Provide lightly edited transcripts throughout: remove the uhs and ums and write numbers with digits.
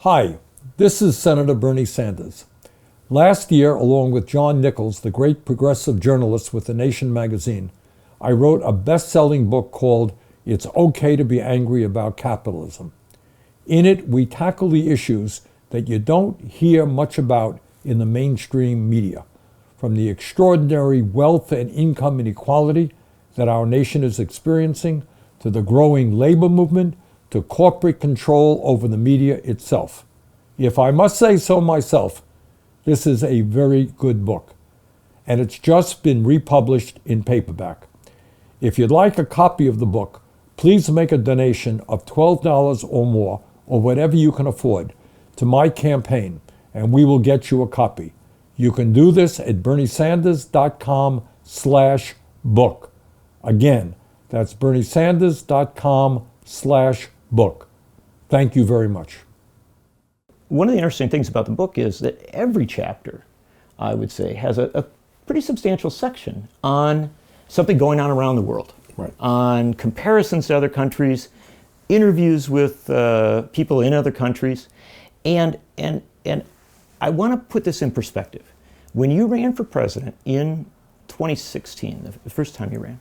Hi, this is Senator Bernie Sanders. Last year, along with John Nichols, the great progressive journalist with The Nation magazine, I wrote a best-selling book called It's Okay to Be Angry About Capitalism. In it, we tackle the issues that you don't hear much about in the mainstream media, from the extraordinary wealth and income inequality that our nation is experiencing, to the growing labor movement, to corporate control over the media itself. If I must say so myself, this is a very good book, and it's just been republished in paperback. If you'd like a copy of the book, please make a donation of $12 or more, or whatever you can afford, to my campaign, and we will get you a copy. You can do this at berniesanders.com/book. Again, that's berniesanders.com/book. Thank you very much. One of the interesting things about the book is that every chapter, I would say, has a pretty substantial section on something going on around the world, right, on comparisons to other countries, interviews with people in other countries, and I want to put this in perspective. When you ran for president in 2016, the first time you ran,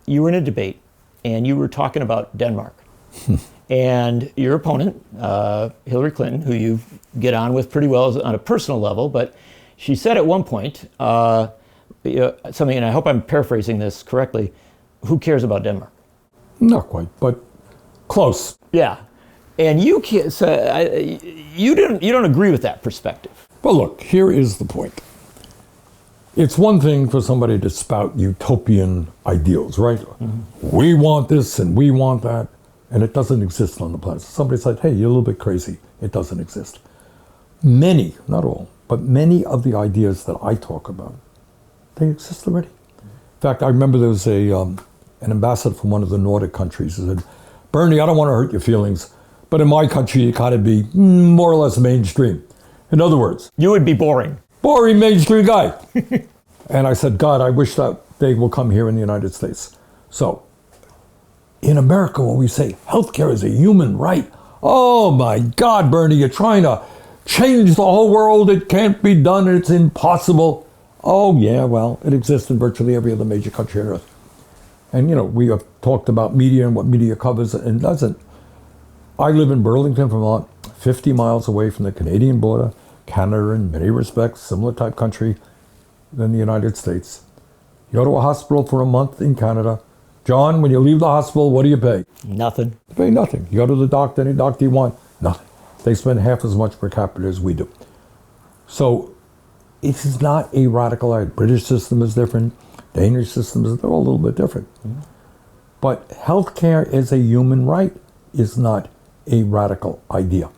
you were in a debate, and you were talking about Denmark. And your opponent, Hillary Clinton, who you get on with pretty well on a personal level, but she said at one point, something, and I hope I'm paraphrasing this correctly, who cares about Denmark? Not quite, but close. Yeah. And you don't agree with that perspective. Well, look, here is the point. It's one thing for somebody to spout utopian ideals, right? Mm-hmm. We want this and we want that, and it doesn't exist on the planet. Somebody said, hey, you're a little bit crazy. It doesn't exist. Many, not all, but many of the ideas that I talk about, they exist already. In fact, I remember there was an ambassador from one of the Nordic countries who said, Bernie, I don't want to hurt your feelings, but in my country, you kind of be more or less mainstream. In other words, you would be boring. Boring mainstream guy. And I said, God, I wish that day will come here in the United States. So, in America, when we say healthcare is a human right, oh my God, Bernie, you're trying to change the whole world. It can't be done. It's impossible. Oh yeah, well, it exists in virtually every other major country on earth. And we have talked about media and what media covers and doesn't. I live in Burlington, Vermont, 50 miles away from the Canadian border. Canada, in many respects, similar type country than the United States. You go to a hospital for a month in Canada. John, when you leave the hospital, what do you pay? Nothing. You pay nothing. You go to the doctor, any doctor you want, nothing. They spend half as much per capita as we do. So it is not a radical idea. British system is different. Danish systems, they're all a little bit different. Mm-hmm. But healthcare as a human right is not a radical idea.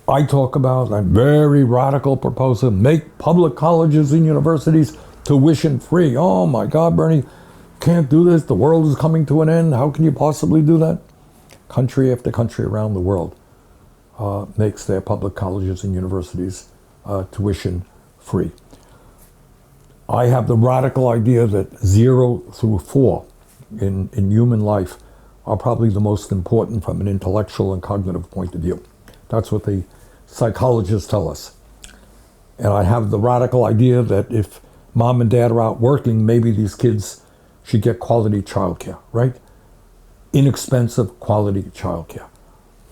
I talk about a very radical proposal, make public colleges and universities tuition free. Oh my God, Bernie, can't do this. The world is coming to an end. How can you possibly do that? Country after country around the world makes their public colleges and universities tuition free. I have the radical idea that 0 through 4 in human life are probably the most important from an intellectual and cognitive point of view. That's what the psychologists tell us. And I have the radical idea that if mom and dad are out working, maybe these kids should get quality childcare, right? Inexpensive quality childcare.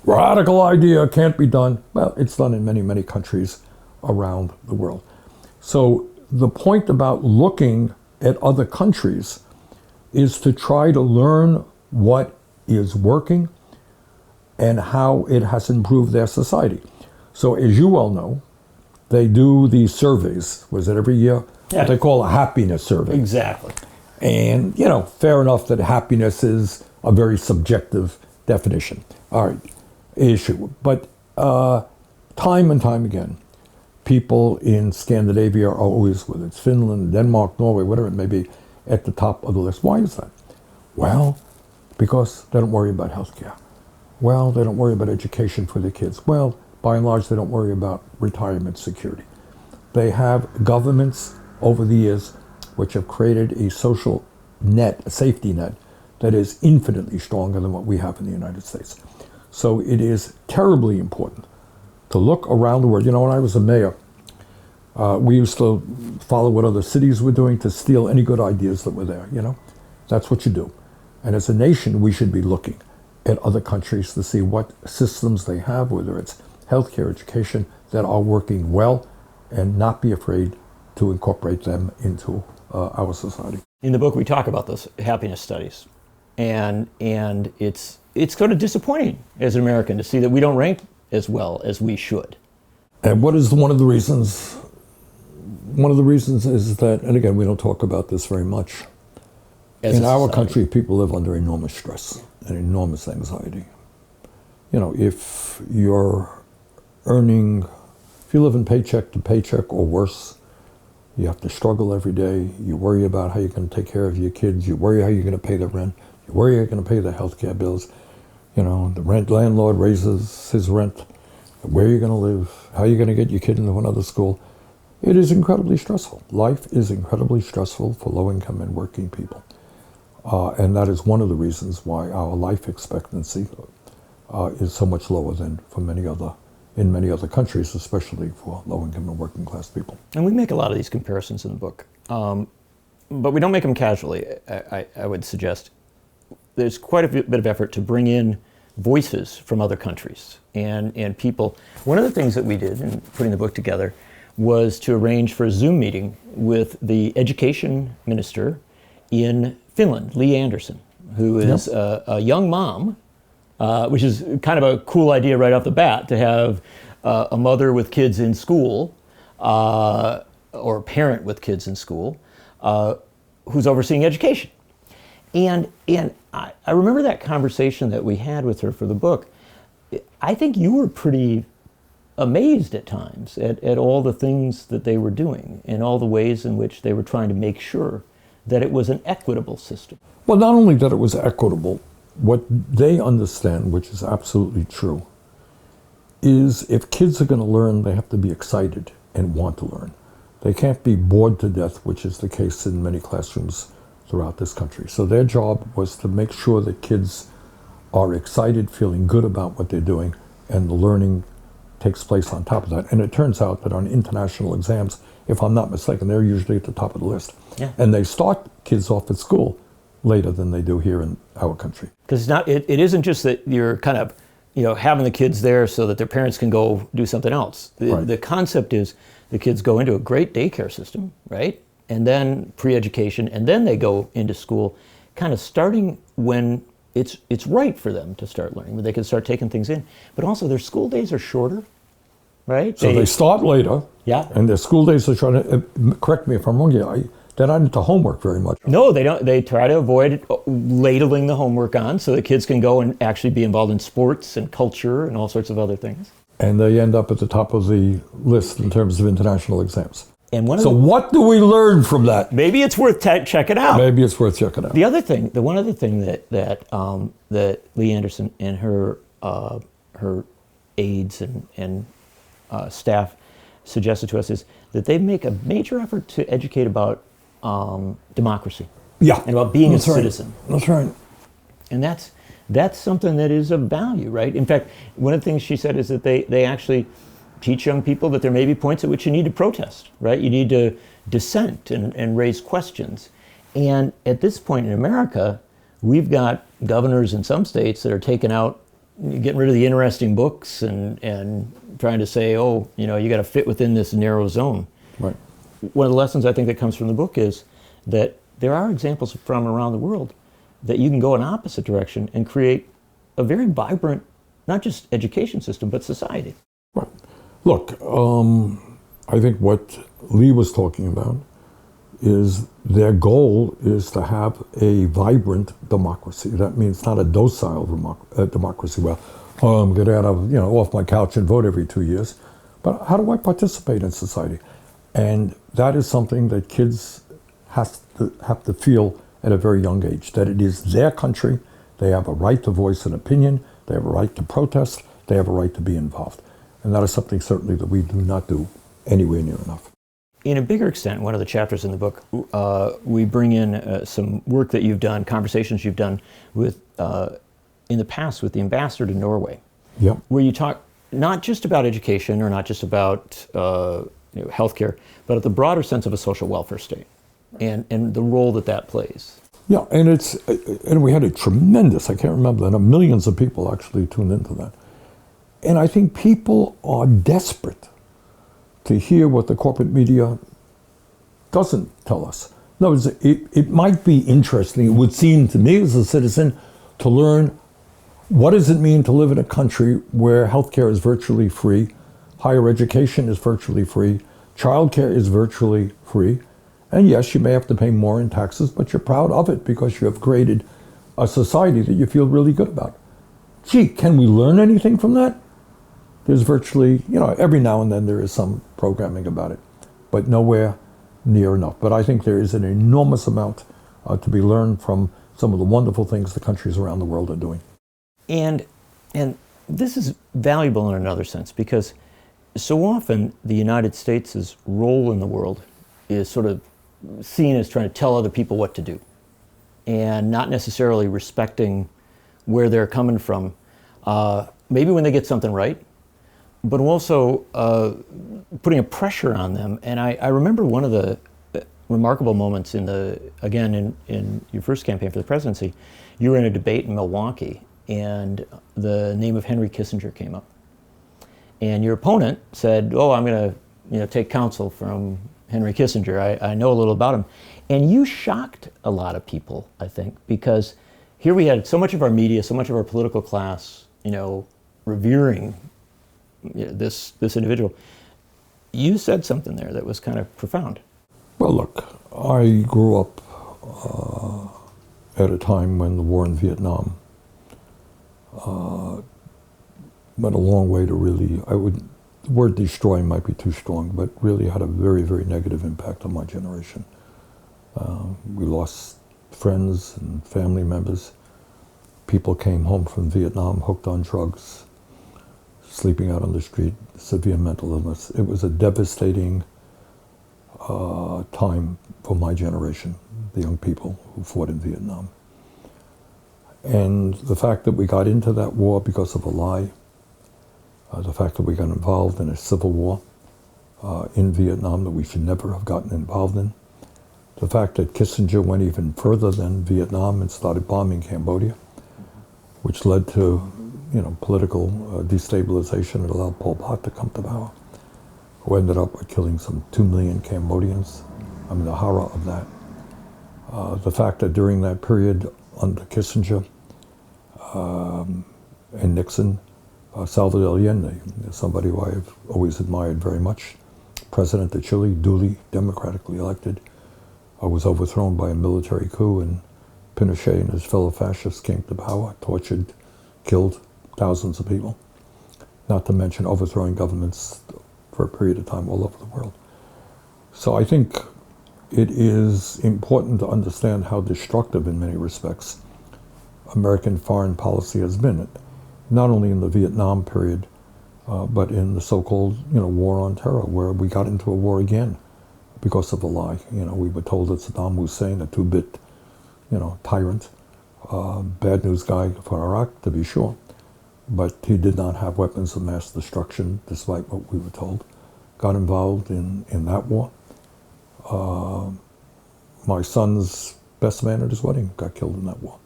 Radical idea, can't be done. Well, it's done in many, many countries around the world. So the point about looking at other countries is to try to learn what is working and how it has improved their society. So as you well know, they do these surveys, was it every year? Yeah. What they call a happiness survey. Exactly. And, fair enough that happiness is a very subjective definition. All right, issue. But time and time again, people in Scandinavia are always, whether it's Finland, Denmark, Norway, whatever it may be, at the top of the list. Why is that? Well, because they don't worry about healthcare. Well, they don't worry about education for their kids. Well, by and large, they don't worry about retirement security. They have governments over the years which have created a social net, a safety net, that is infinitely stronger than what we have in the United States. So it is terribly important to look around the world. You know, when I was a mayor, we used to follow what other cities were doing to steal any good ideas that were there, you know? That's what you do. And as a nation, we should be looking at other countries to see what systems they have, whether it's healthcare, education, that are working well, and not be afraid to incorporate them into our society. In the book, we talk about those happiness studies, and it's sort of disappointing as an American to see that we don't rank as well as we should. And what is one of the reasons? One of the reasons is that, and again, we don't talk about this very much. In our country, people live under enormous stress and enormous anxiety. You know, if you're earning, if you live in paycheck to paycheck or worse, you have to struggle every day. You worry about how you're going to take care of your kids. You worry how you're going to pay the rent. You worry how you're going to pay the healthcare bills. You know, the landlord raises his rent. Where you're going to live, how you're going to get your kid into another school. It is incredibly stressful. Life is incredibly stressful for low-income and working people. And that is one of the reasons why our life expectancy is so much lower than for in many other countries, especially for low-income and working-class people. And we make a lot of these comparisons in the book, but we don't make them casually, I would suggest. There's quite a bit of effort to bring in voices from other countries and people. One of the things that we did in putting the book together was to arrange for a Zoom meeting with the education minister in Finland, Lee Anderson, who is a young mom, which is kind of a cool idea right off the bat, to have a mother with kids in school, or a parent with kids in school, who's overseeing education. And I remember that conversation that we had with her for the book. I think you were pretty amazed at times at all the things that they were doing and all the ways in which they were trying to make sure that it was an equitable system. Well, not only that it was equitable, what they understand, which is absolutely true, is if kids are going to learn, they have to be excited and want to learn. They can't be bored to death, which is the case in many classrooms throughout this country. So their job was to make sure that kids are excited, feeling good about what they're doing, and the learning takes place on top of that. And it turns out that on international exams, if I'm not mistaken, they're usually at the top of the list. Yeah. And they start kids off at school later than they do here in our country. Because it isn't just that you're kind of, having the kids there so that their parents can go do something else. The concept is the kids go into a great daycare system, right? And then pre-education, and then they go into school, kind of starting when it's right for them to start learning, when they can start taking things in. But also their school days are shorter, right? So they start later, and their school days are shorter. Correct me if I'm wrong, they're not into homework very much. No, they don't. They try to avoid ladling the homework on so the kids can go and actually be involved in sports and culture and all sorts of other things. And they end up at the top of the list in terms of international exams. And what do we learn from that? Maybe it's worth checking out. Maybe it's worth checking out. The one other thing that Lee Anderson and her aides and staff suggested to us is that they make a major effort to educate about democracy. Yeah. And about being a citizen. That's right. And that's something that is of value, right? In fact, one of the things she said is that they actually teach young people that there may be points at which you need to protest, right? You need to dissent and raise questions. And at this point in America, we've got governors in some states that are getting rid of the interesting books and trying to say, you got to fit within this narrow zone. Right. One of the lessons I think that comes from the book is that there are examples from around the world that you can go in opposite direction and create a very vibrant, not just education system, but society. Right. Look, I think what Lee was talking about is their goal is to have a vibrant democracy. That means not a docile democracy. Well, I'm going to get out of, off my couch and vote every 2 years. But how do I participate in society? And that is something that kids have to feel at a very young age, that it is their country. They have a right to voice an opinion. They have a right to protest. They have a right to be involved. And that is something certainly that we do not do anywhere near enough. In a bigger extent, one of the chapters in the book, we bring in some work that you've done, conversations you've done with, in the past with the ambassador to Norway. Yep. where you talk not just about education or not just about healthcare, but at the broader sense of a social welfare state and the role that that plays. Yeah, and we had a tremendous, I can't remember, millions of people actually tuned into that. And I think people are desperate to hear what the corporate media doesn't tell us. In other words, it might be interesting, it would seem to me as a citizen, to learn what does it mean to live in a country where healthcare is virtually free, higher education is virtually free, childcare is virtually free, and yes, you may have to pay more in taxes, but you're proud of it because you have created a society that you feel really good about. Gee, can we learn anything from that? There's virtually, every now and then there is some programming about it, but nowhere near enough. But I think there is an enormous amount to be learned from some of the wonderful things the countries around the world are doing. And this is valuable in another sense because so often the United States' role in the world is sort of seen as trying to tell other people what to do and not necessarily respecting where they're coming from, maybe when they get something right, but also putting a pressure on them. And I remember one of the remarkable moments in your first campaign for the presidency. You were in a debate in Milwaukee and the name of Henry Kissinger came up. And your opponent said, oh, I'm going to take counsel from Henry Kissinger. I know a little about him. And you shocked a lot of people, I think, because here we had so much of our media, so much of our political class, revering this individual. You said something there that was kind of profound. Well, look, I grew up at a time when the war in Vietnam went a long way to really, the word destroy might be too strong, but really had a very, very negative impact on my generation. We lost friends and family members. People came home from Vietnam hooked on drugs, sleeping out on the street, severe mental illness. It was a devastating time for my generation, the young people who fought in Vietnam. And the fact that we got into that war because of a lie, the fact that we got involved in a civil war in Vietnam that we should never have gotten involved in, the fact that Kissinger went even further than Vietnam and started bombing Cambodia, which led to political destabilization and allowed Pol Pot to come to power, who ended up with killing some 2 million Cambodians. I mean, the horror of that. The fact that during that period under Kissinger and Nixon, Salvador Allende, somebody who I've always admired very much, president of Chile, duly democratically elected, was overthrown by a military coup, and Pinochet and his fellow fascists came to power, tortured, killed thousands of people, not to mention overthrowing governments for a period of time all over the world. So I think it is important to understand how destructive in many respects American foreign policy has been, not only in the Vietnam period, but in the so-called war on terror, where we got into a war again because of a lie. We were told that Saddam Hussein, a two-bit tyrant, bad news guy for Iraq, to be sure, but he did not have weapons of mass destruction, despite what we were told. Got involved in that war. My son's best man at his wedding got killed in that war.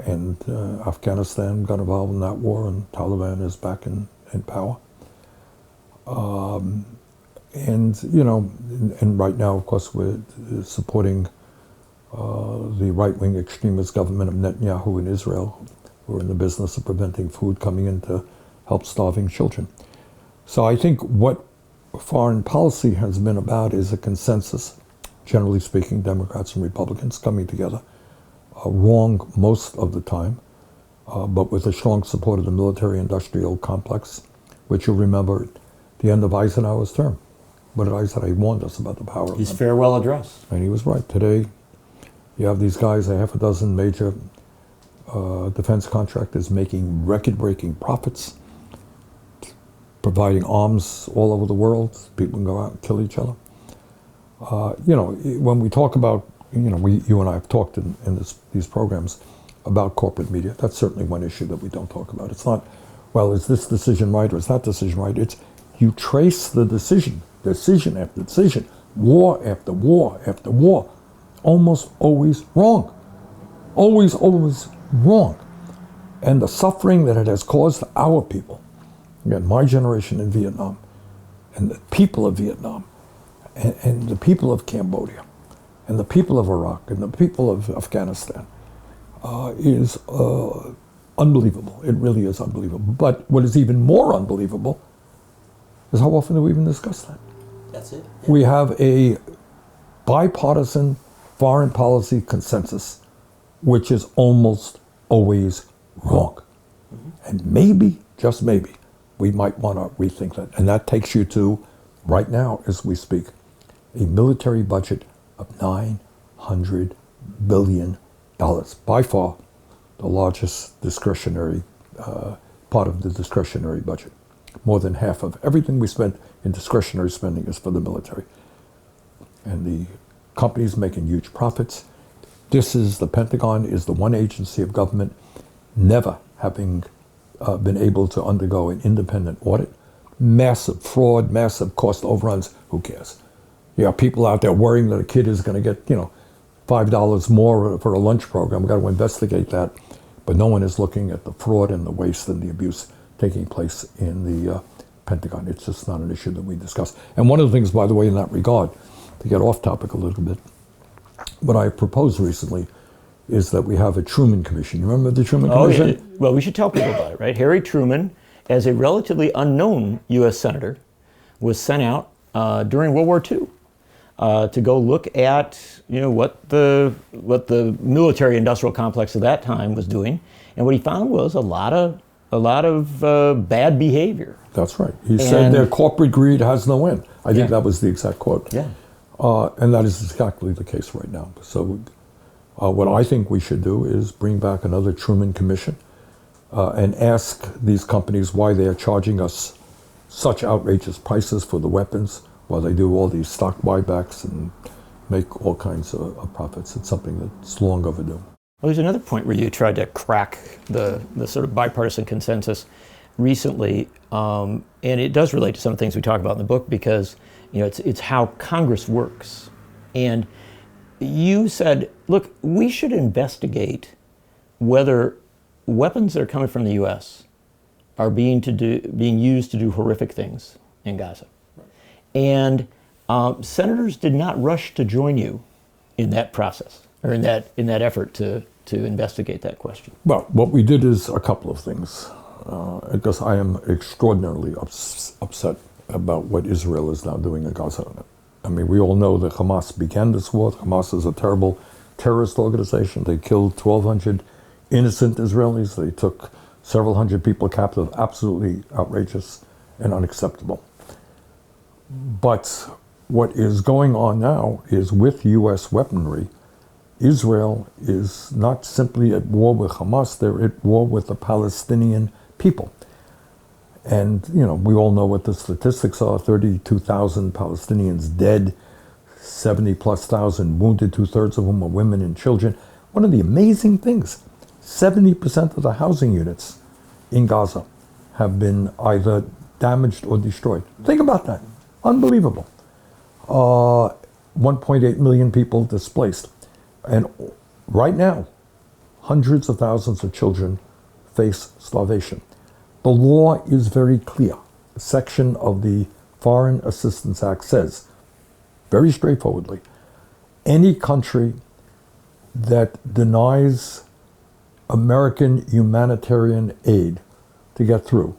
And Afghanistan got involved in that war, and Taliban is back in power. And right now, of course, we're supporting the right-wing extremist government of Netanyahu in Israel, who are in the business of preventing food coming in to help starving children. So I think what foreign policy has been about is a consensus, generally speaking, Democrats and Republicans coming together, wrong most of the time, but with the strong support of the military-industrial complex, which you'll remember at the end of Eisenhower's term. What did Eisenhower? He warned us about the power of His them. farewell address. And he was right. Today, you have these guys, a half a dozen major defense contractors making record-breaking profits, providing arms all over the world. People can go out and kill each other. When we talk about, you and I have talked in these programs about corporate media. That's certainly one issue that we don't talk about. It's not, well, is this decision right or is that decision right? It's you trace the decision after decision, war after war after war, almost always wrong. Always wrong. And the suffering that it has caused our people, again, my generation in Vietnam, and the people of Vietnam, and the people of Cambodia, and the people of Iraq, and the people of Afghanistan, is unbelievable. It really is unbelievable. But what is even more unbelievable is how often do we even discuss that? That's it. Yeah. We have a bipartisan foreign policy consensus, which is almost always wrong. And maybe, just maybe, we might want to rethink that. And that takes you to, right now as we speak, a military budget of $900 billion. By far the largest discretionary part of the discretionary budget. More than half of everything we spend in discretionary spending is for the military. And the companies making huge profits. The Pentagon is the one agency of government never having been able to undergo an independent audit. Massive fraud, massive cost overruns, who cares? You have people out there worrying that a kid is going to get, $5 more for a lunch program. We've got to investigate that. But no one is looking at the fraud and the waste and the abuse taking place in the Pentagon. It's just not an issue that we discuss. And one of the things, by the way, in that regard, to get off topic a little bit, what I proposed recently is that we have a Truman Commission. You remember the Truman Commission? Yeah. Well, we should tell people about it, right? Harry Truman, as a relatively unknown U.S. senator, was sent out during World War II to go look at what the military-industrial complex of that time was doing, and what he found was a lot of bad behavior. That's right. He said their corporate greed has no end. I think that was the exact quote. Yeah. And that is exactly the case right now. So what I think we should do is bring back another Truman Commission and ask these companies why they are charging us such outrageous prices for the weapons while they do all these stock buybacks and make all kinds of profits. It's something that's long overdue. Well, there's another point where you tried to crack the sort of bipartisan consensus recently, and it does relate to some of the things we talk about in the book because it's how Congress works. And you said, look, we should investigate whether weapons that are coming from the U.S. are being used to do horrific things in Gaza. Right. And senators did not rush to join you in that process or in that effort to investigate that question. Well, what we did is a couple of things, because I am extraordinarily upset about what Israel is now doing in Gaza. I mean, we all know that Hamas began this war. Hamas is a terrible terrorist organization. They killed 1,200 innocent Israelis. They took several hundred people captive. Absolutely outrageous and unacceptable. But what is going on now is with U.S. weaponry, Israel is not simply at war with Hamas, they're at war with the Palestinian people. And, we all know what the statistics are. 32,000 Palestinians dead, 70+ thousand wounded, 2/3 of them are women and children. One of the amazing things, 70% of the housing units in Gaza have been either damaged or destroyed. Think about that. Unbelievable. 1.8 million people displaced. And right now, hundreds of thousands of children face starvation. The law is very clear. A section of the Foreign Assistance Act says, very straightforwardly, any country that denies American humanitarian aid to get through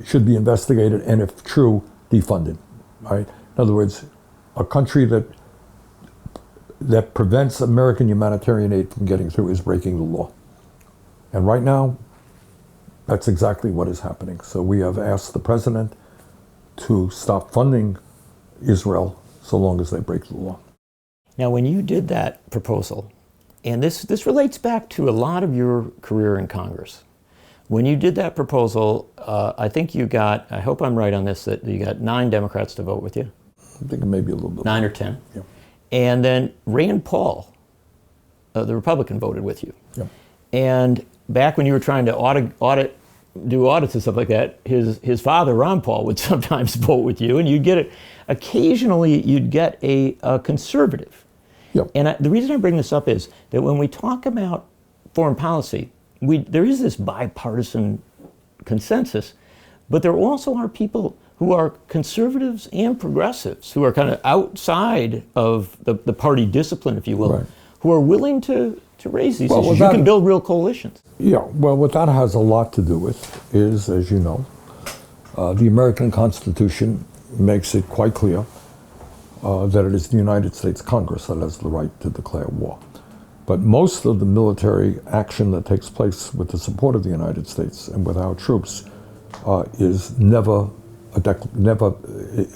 should be investigated, and if true, defunded. Right? In other words, a country that prevents American humanitarian aid from getting through is breaking the law. And right now, that's exactly what is happening. So we have asked the president to stop funding Israel so long as they break the law. Now, when you did that proposal, and this relates back to a lot of your career in Congress, when you did that proposal, I think you got, I hope I'm right on this, that you got 9 Democrats to vote with you. I think maybe a little bit. 9 or 10. Yeah. And then Rand Paul, the Republican, voted with you. Yep. And back when you were trying to do audits and stuff like that, his father, Ron Paul, would sometimes vote with you, and you'd get it. Occasionally, you'd get a conservative. Yep. And the reason I bring this up is that when we talk about foreign policy, there is this bipartisan consensus, but there also are people who are conservatives and progressives, who are kind of outside of the party discipline, if you will, Right. who are willing to raise these Well, issues. You can build real coalitions. Yeah, well, what that has a lot to do with is, as you know, the American Constitution makes it quite clear that it is the United States Congress that has the right to declare war. But most of the military action that takes place with the support of the United States and with our troops is never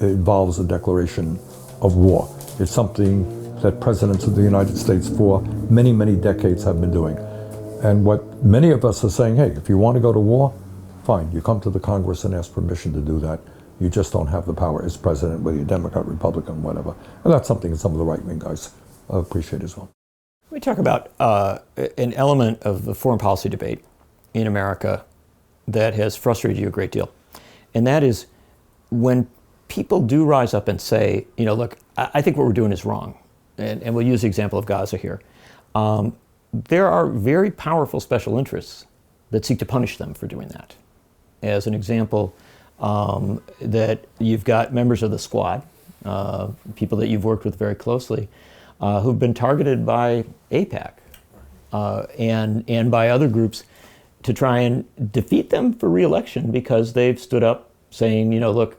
involves a declaration of war. It's something that presidents of the United States for many, many decades have been doing. And what many of us are saying, hey, if you want to go to war, fine, you come to the Congress and ask permission to do that. You just don't have the power as president, whether you're Democrat, Republican, whatever. And that's something that some of the right-wing guys appreciate as well. Let me talk about an element of the foreign policy debate in America that has frustrated you a great deal. And that is when people do rise up and say, you know, look, I think what we're doing is wrong. And we'll use the example of Gaza here. There are very powerful special interests that seek to punish them for doing that. As an example, that you've got members of the Squad, people that you've worked with very closely, who've been targeted by AIPAC and by other groups to try and defeat them for re-election because they've stood up saying, you know, look,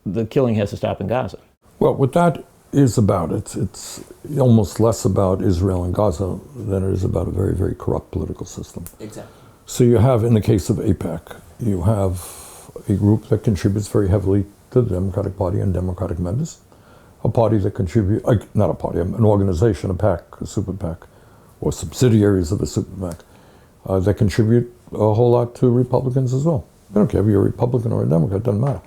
the killing has to stop in Gaza. Well, what that is about, it's almost less about Israel and Gaza than it is about a very, very corrupt political system. Exactly. So you have, in the case of AIPAC, you have a group that contributes very heavily to the Democratic Party and Democratic members, a party that contributes, not a party, an organization, a PAC, a super PAC, or subsidiaries of a super PAC, that contribute a whole lot to Republicans as well. They don't care if you're a Republican or a Democrat, it doesn't matter.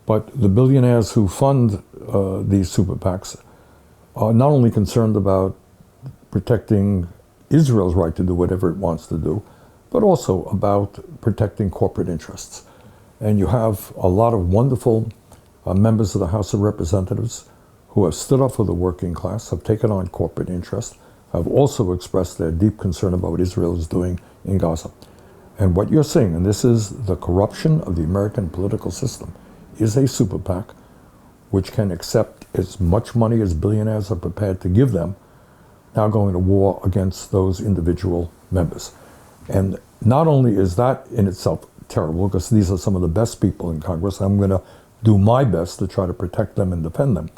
But the billionaires who fund these super PACs are not only concerned about protecting Israel's right to do whatever it wants to do, but also about protecting corporate interests. And you have a lot of wonderful members of the House of Representatives who have stood up for the working class, have taken on corporate interests, have also expressed their deep concern about what Israel is doing in Gaza. And what you're seeing, and this is the corruption of the American political system, is a super PAC which can accept as much money as billionaires are prepared to give them, now going to war against those individual members. And not only is that in itself terrible, because these are some of the best people in Congress, I'm going to do my best to try to protect them and defend them,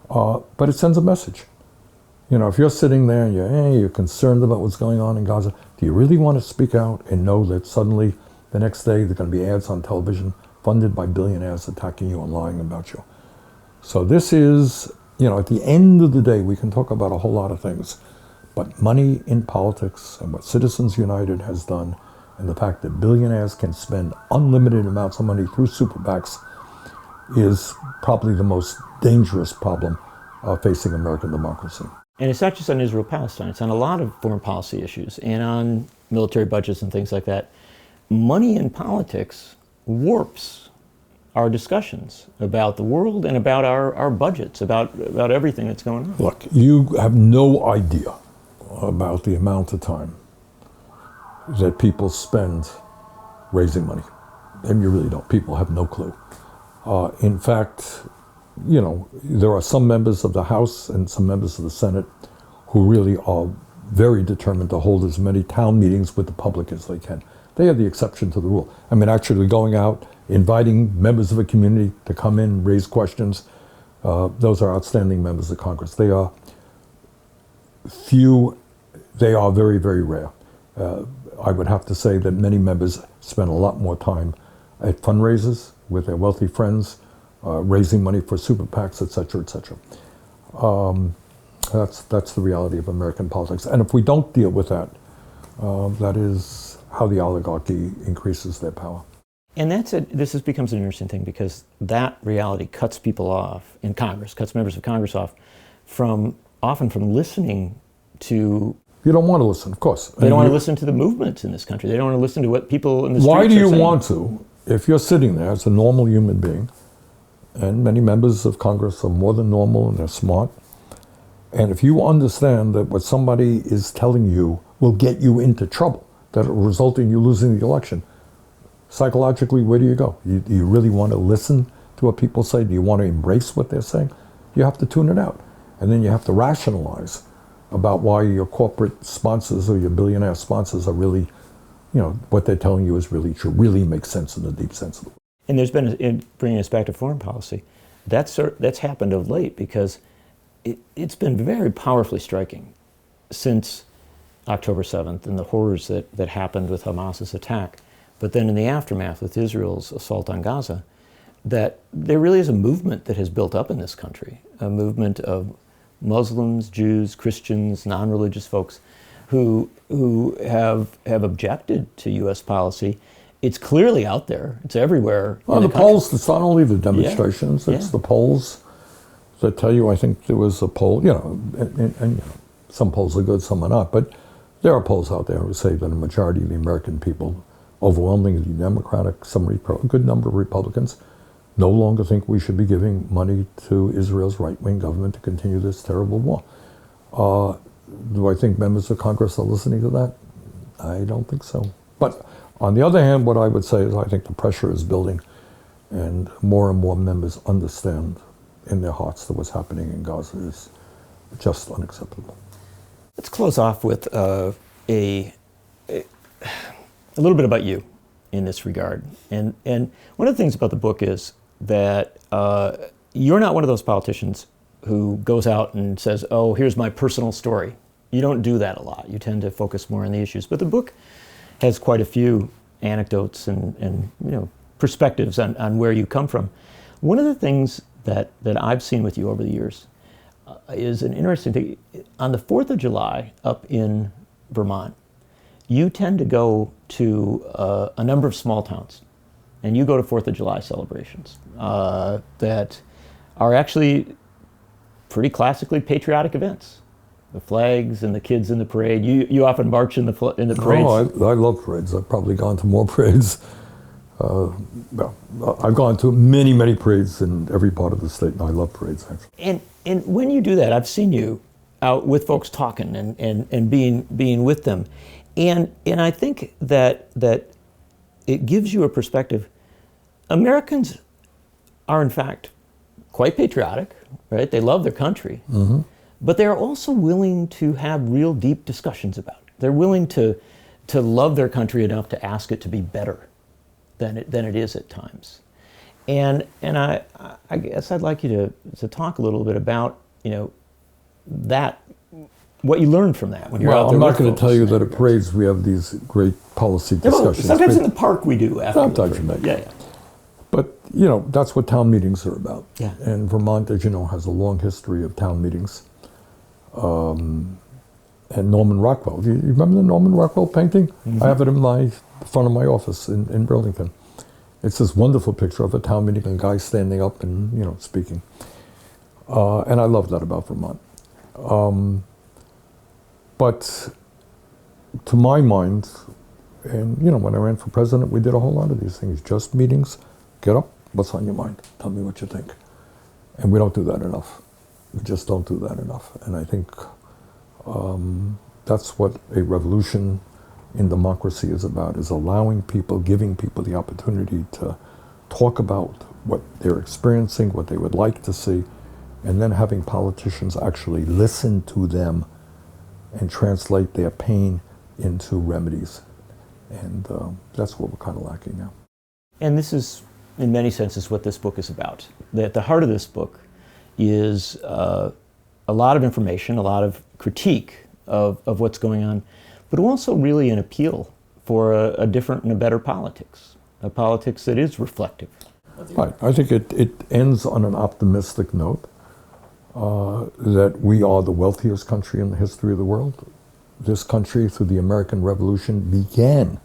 but it sends a message. You know, if you're sitting there and you're concerned about what's going on in Gaza, do you really want to speak out and know that suddenly the next day there are going to be ads on television funded by billionaires attacking you and lying about you? So this is, you know, at the end of the day, we can talk about a whole lot of things, but money in politics and what Citizens United has done and the fact that billionaires can spend unlimited amounts of money through super PACs is probably the most dangerous problem facing American democracy. And it's not just on Israel-Palestine, it's on a lot of foreign policy issues and on military budgets and things like that. Money in politics warps our discussions about the world and about our budgets, about everything that's going on. Look, you have no idea about the amount of time that people spend raising money. And you really don't. People have no clue. In fact, you know, there are some members of the House and some members of the Senate who really are very determined to hold as many town meetings with the public as they can. They are the exception to the rule. I mean, actually going out, inviting members of a community to come in, raise questions, those are outstanding members of Congress. They are few, they are very, very rare. I would have to say that many members spend a lot more time at fundraisers with their wealthy friends, raising money for super PACs, et cetera, et cetera. That's the reality of American politics. And if we don't deal with that, that is how the oligarchy increases their power. And this becomes an interesting thing because that reality cuts people off in Congress, cuts members of Congress off often from listening to. You don't want to listen, of course. They don't want to listen to the movements in this country. They don't want to listen to what people in the streets Why are do you saying. want to, if you're sitting there as a normal human being, and many members of Congress are more than normal and they're smart, and if you understand that what somebody is telling you will get you into trouble, that will result in you losing the election, psychologically, where do you go? Do you really want to listen to what people say? Do you want to embrace what they're saying? You have to tune it out. And then you have to rationalize about why your corporate sponsors or your billionaire sponsors are really, what they're telling you is really true, really makes sense in the deep sense of the word. And there's been, in bringing us back to foreign policy, that's happened of late because it's been very powerfully striking since October 7th and the horrors that happened with Hamas's attack, but then in the aftermath with Israel's assault on Gaza, that there really is a movement that has built up in this country, a movement of Muslims, Jews, Christians, non-religious folks who have objected to U.S. policy. It's clearly out there. It's everywhere. Well, the polls, it's not only the demonstrations, it's the polls that tell you, I think there was a poll, and some polls are good, some are not, but there are polls out there who say that a majority of the American people, overwhelmingly Democratic, a good number of Republicans, no longer think we should be giving money to Israel's right-wing government to continue this terrible war. Do I think members of Congress are listening to that? I don't think so. But on the other hand, what I would say is I think the pressure is building and more members understand in their hearts that what's happening in Gaza is just unacceptable. Let's close off with a little bit about you in this regard. And one of the things about the book is that you're not one of those politicians who goes out and says, oh, here's my personal story. You don't do that a lot. You tend to focus more on the issues. But the book has quite a few anecdotes and perspectives on where you come from. One of the things that I've seen with you over the years is an interesting thing. On the 4th of July up in Vermont, you tend to go to a number of small towns, and you go to 4th of July celebrations that are actually pretty classically patriotic events. The flags and the kids in the parade. You often march in the parades. Oh, I love parades. I've probably gone to more parades. I've gone to many parades in every part of the state, and I love parades, actually. And when you do that, I've seen you out with folks talking and being with them. And I think that it gives you a perspective. Americans are, in fact, quite patriotic, right? They love their country. Mm-hmm. But they're also willing to have real deep discussions about it. They're willing to love their country enough to ask it to be better than it is at times. And I guess I'd like you to talk a little bit about, that, what you learned from that when you're out there. I'm not going to tell you that at parades we have these great policy discussions. Sometimes in the park we do after. Sometimes you make. Yeah. But, that's what town meetings are about. Yeah. And Vermont, as you know, has a long history of town meetings. And Norman Rockwell. You remember the Norman Rockwell painting? Mm-hmm. I have it in the front of my office in Burlington. It's this wonderful picture of a town meeting and a guy standing up and, speaking. And I love that about Vermont. But to my mind, and, when I ran for president, we did a whole lot of these things. Just meetings, get up, what's on your mind? Tell me what you think. And we don't do that enough. We just don't do that enough. And I think that's what a revolution in democracy is about, is allowing people, giving people the opportunity to talk about what they're experiencing, what they would like to see, and then having politicians actually listen to them and translate their pain into remedies. And that's what we're kind of lacking now. And this is, in many senses, what this book is about. At the heart of this book is a lot of information, a lot of critique of what's going on, but also really an appeal for a different and a better politics, a politics that is reflective. Right. I think it ends on an optimistic note that we are the wealthiest country in the history of the world. This country, through the American Revolution, began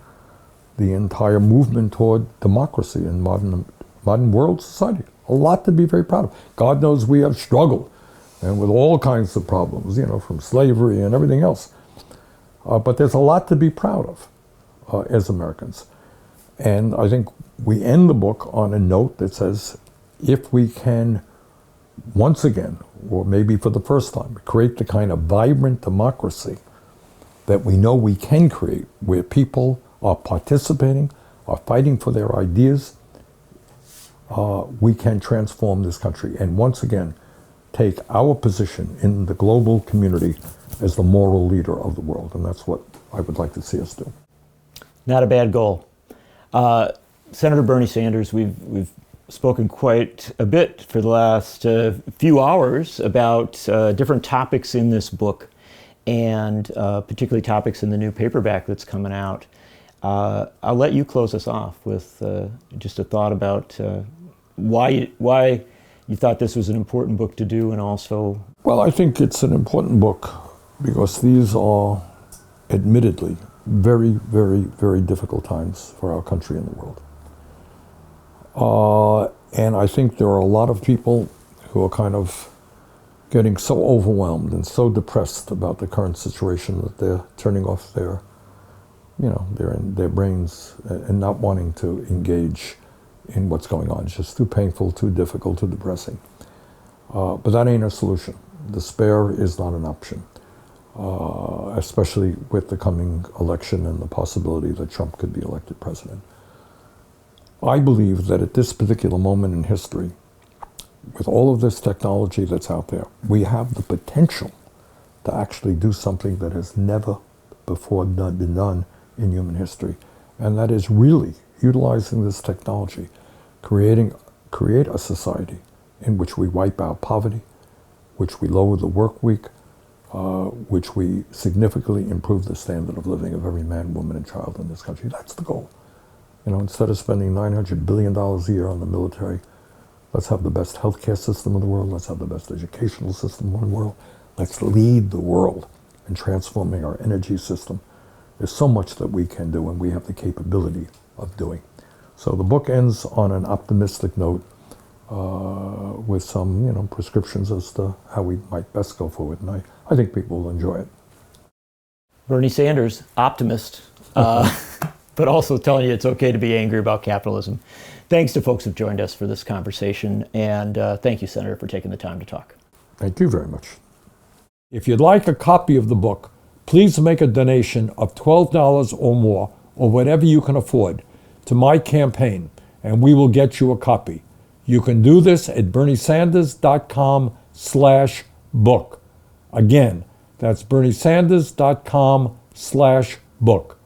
the entire movement toward democracy in modern world society. A lot to be very proud of. God knows we have struggled and with all kinds of problems, from slavery and everything else. But there's a lot to be proud of as Americans. And I think we end the book on a note that says, if we can once again, or maybe for the first time, create the kind of vibrant democracy that we know we can create, where people are participating, are fighting for their ideas, we can transform this country and once again take our position in the global community as the moral leader of the world. And that's what I would like to see us do. Not a bad goal. Senator Bernie Sanders, we've spoken quite a bit for the last few hours about different topics in this book, and particularly topics in the new paperback that's coming out. I'll let you close us off with just a thought about why you thought this was an important book to do, and also... Well, I think it's an important book because these are admittedly very, very, very difficult times for our country and the world. And I think there are a lot of people who are kind of getting so overwhelmed and so depressed about the current situation that they're turning off their brains and not wanting to engage in what's going on. It's just too painful, too difficult, too depressing. But that ain't a solution. Despair is not an option, especially with the coming election and the possibility that Trump could be elected president. I believe that at this particular moment in history, with all of this technology that's out there, we have the potential to actually do something that has never before been done in human history. And that is really utilizing this technology, create a society in which we wipe out poverty, which we lower the work week, which we significantly improve the standard of living of every man, woman, and child in this country. That's the goal. Instead of spending $900 billion a year on the military, let's have the best healthcare system in the world. Let's have the best educational system in the world. Let's lead the world in transforming our energy system. There's so much that we can do, and we have the capability of doing. So the book ends on an optimistic note with some, prescriptions as to how we might best go forward. And I think people will enjoy it. Bernie Sanders, optimist, but also telling you it's okay to be angry about capitalism. Thanks to folks who've joined us for this conversation, and thank you, Senator, for taking the time to talk. Thank you very much. If you'd like a copy of the book, please make a donation of $12 or more, or whatever you can afford, to my campaign, and we will get you a copy. You can do this at berniesanders.com/book. Again, that's berniesanders.com/book.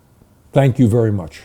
Thank you very much.